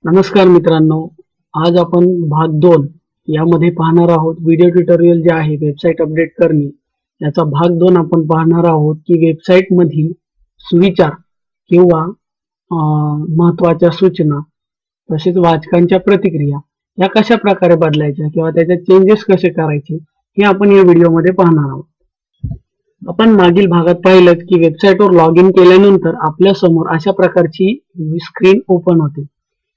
नमस्कार मित्रांनो, आज आपण भाग 2 यामध्ये पाहणार आहोत. व्हिडिओ ट्युटोरियल जे आहे वेबसाईट अपडेट करणे याचा भाग 2 आपण पाहणार आहोत की वेबसाईट मधील सुविचार किंवा महत्त्वाच्या सूचना तसेच वाचकांच्या प्रतिक्रिया या कशा प्रकारे बदलायच्या किंवा त्याच्यात चेंजेस कसे करायचे हे आपण या व्हिडिओमध्ये पाहणार आहोत. आपण मागील भागात पाहिलं की वेबसाईटवर लॉग इन केल्यानंतर आपल्या समोर अशा प्रकारची स्क्रीन ओपन होते.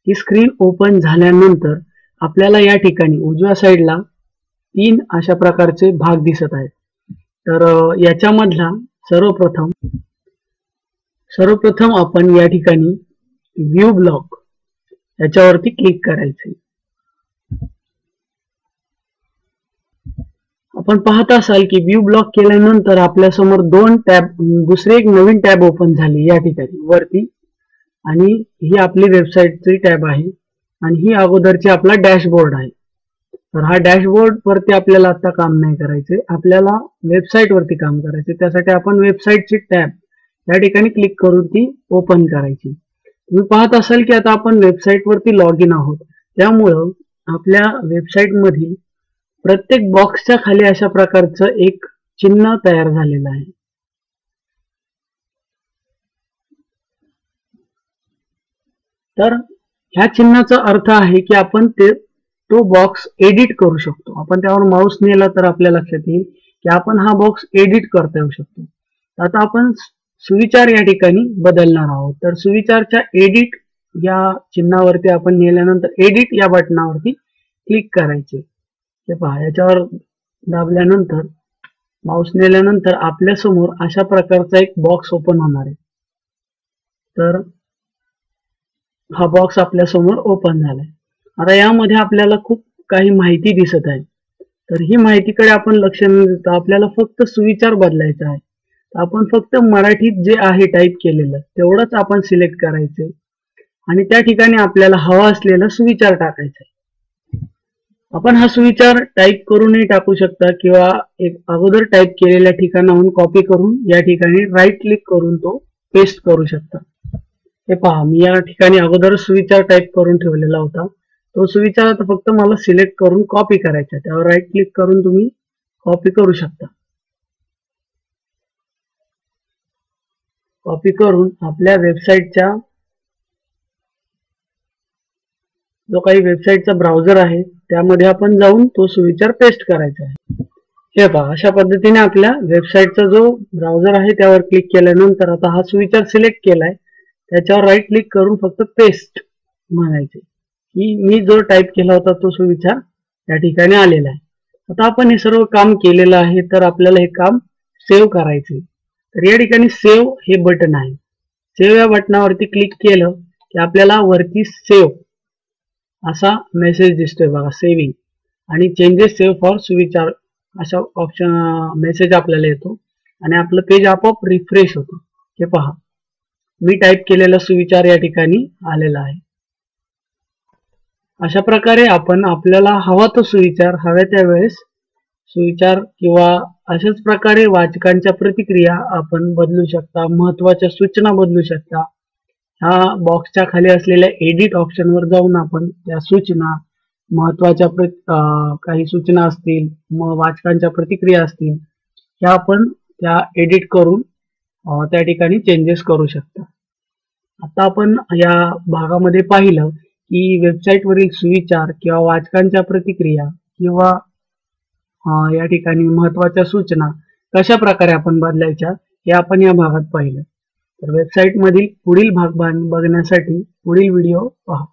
ही स्क्रीन ओपन झाल्यानंतर आपल्याला या ठिकाणी उजव्या साईडला 3 अशा प्रकारचे भाग दिसत आहेत. तर याच्यामधला सर्वप्रथम आपण या ठिकाणी व्ह्यू ब्लॉक याच्यावरती क्लिक करायचे. आपण पाहत असाल की व्ह्यू ब्लॉक केल्यानंतर आपल्या समोर दुसरे एक नवीन टॅब ओपन झाली या ठिकाणी वरती, आणि ही आपली वेबसाईटची टॅब आहे आणि ही अगोदरची आपला डॅशबोर्ड आहे. तर हा डॅशबोर्ड वरती आपल्याला आता काम नाही करायचे, आपल्याला वेबसाईट वरती काम करायचे. त्यासाठी आपण वेबसाईटची टॅब या ठिकाणी क्लिक करून ती ओपन करायची. तुम्ही पाहत असाल की आता आपण वेबसाईट वरती लॉग इन आहोत, त्यामुळं आपल्या वेबसाईट मधील प्रत्येक बॉक्सच्या खाली अशा प्रकारचं एक चिन्ह तयार झालेलं आहे. तर ह्या चिन्हाचा अर्थ आहे की आपण तो बॉक्स एडिट करू शकतो. आपण त्यावर माऊस नेला तर आपल्या लक्षात येईल की आपण हा बॉक्स एडिट करता येऊ शकतो. आता आपण सुविचार या ठिकाणी बदलणार आहोत. तर सुविचारच्या एडिट या चिन्हावरती आपण नेल्यानंतर एडिट या बटनावरती क्लिक करायचे. हे पहा, याच्यावर दाबल्यानंतर माऊस नेल्यानंतर आपल्या समोर अशा प्रकारचा एक बॉक्स ओपन होणार आहे. तर हा बॉक्स आपल्या समोर ओपन झालाय. आता यामध्ये आपल्याला खूप काही माहिती दिसत आहे. तर ही माहितीकडे आपण लक्ष न देता आपल्याला फक्त सुविचार बदलायचा आहे. आपण फक्त मराठीत जे आहे टाईप केलेलं तेवढंच आपण सिलेक्ट करायचे आणि त्या ठिकाणी आपल्याला हवा असलेला सुविचार टाकायचा. आपण हा सुविचार टाईप करूनही टाकू शकता किंवा एक अगोदर टाईप केलेल्या ठिकाणाहून कॉपी करून या ठिकाणी राईट क्लिक करून तो पेस्ट करू शकता. हे पहा, मी या ठिकाणी अगोदर सुविचार टाईप करून ठेवलेला होता. तो सुविचार आता फक्त मला सिलेक्ट करून कॉपी करायचा. त्यावर राईट क्लिक करून तुम्ही कॉपी करू शकता. कॉपी करून आपल्या वेबसाईटच्या जो काही वेबसाईटचा ब्राउझर आहे त्यामध्ये आपण जाऊन तो सुविचार पेस्ट करायचा आहे. हे पहा, अशा पद्धतीने आपल्या वेबसाईटचा जो ब्राउझर आहे त्यावर क्लिक केल्यानंतर आता हा सुविचार सिलेक्ट केलाय, त्याच्यावर राईट क्लिक करून फक्त पेस्ट म्हणायचे की मी जो टाईप केला होता तो सुविचार या ठिकाणी आलेला आहे. आता आपण हे सर्व काम केलेलं आहे, तर आपल्याला हे काम सेव्ह करायचे. तर या ठिकाणी सेव्ह हे बटन आहे. सेव्ह या बटनावरती क्लिक केलं की आपल्याला वरती सेव्ह असा मेसेज दिसतोय बघा, सेव्हिंग आणि चेंजेस सेव्ह फॉर सुविचार अशा ऑप्शन मेसेज आपल्याला येतो आणि आपलं पेज आपोआप रिफ्रेश होतो. हे पहा, मी टाईप केलेला सुविचार या ठिकाणी आलेला आहे. अशा प्रकारे आपण आपल्याला हवा तो सुविचार हव्या त्या वेळेस सुविचार किंवा अशाच प्रकारे वाचकांच्या प्रतिक्रिया आपण बदलू शकता, महत्त्वाच्या सूचना बदलू शकता. ह्या बॉक्सच्या खाली असलेल्या एडिट ऑप्शनवर जाऊन आपण त्या सूचना, महत्त्वाच्या काही सूचना असतील, वाचकांच्या प्रतिक्रिया असतील, ह्या आपण त्या एडिट करून त्या ठिकाणी चेंजेस करू शकता. आता आपण या भागामध्ये पाहिलं की वेबसाईटवरील सुविचार किंवा वाचकांच्या प्रतिक्रिया किंवा या ठिकाणी महत्त्वाच्या सूचना कशा प्रकारे आपण बदलायच्या हे आपण या भागात पाहिलं. तर वेबसाईट मधील पुढील भाग बघण्यासाठी पुढील व्हिडिओ पहा.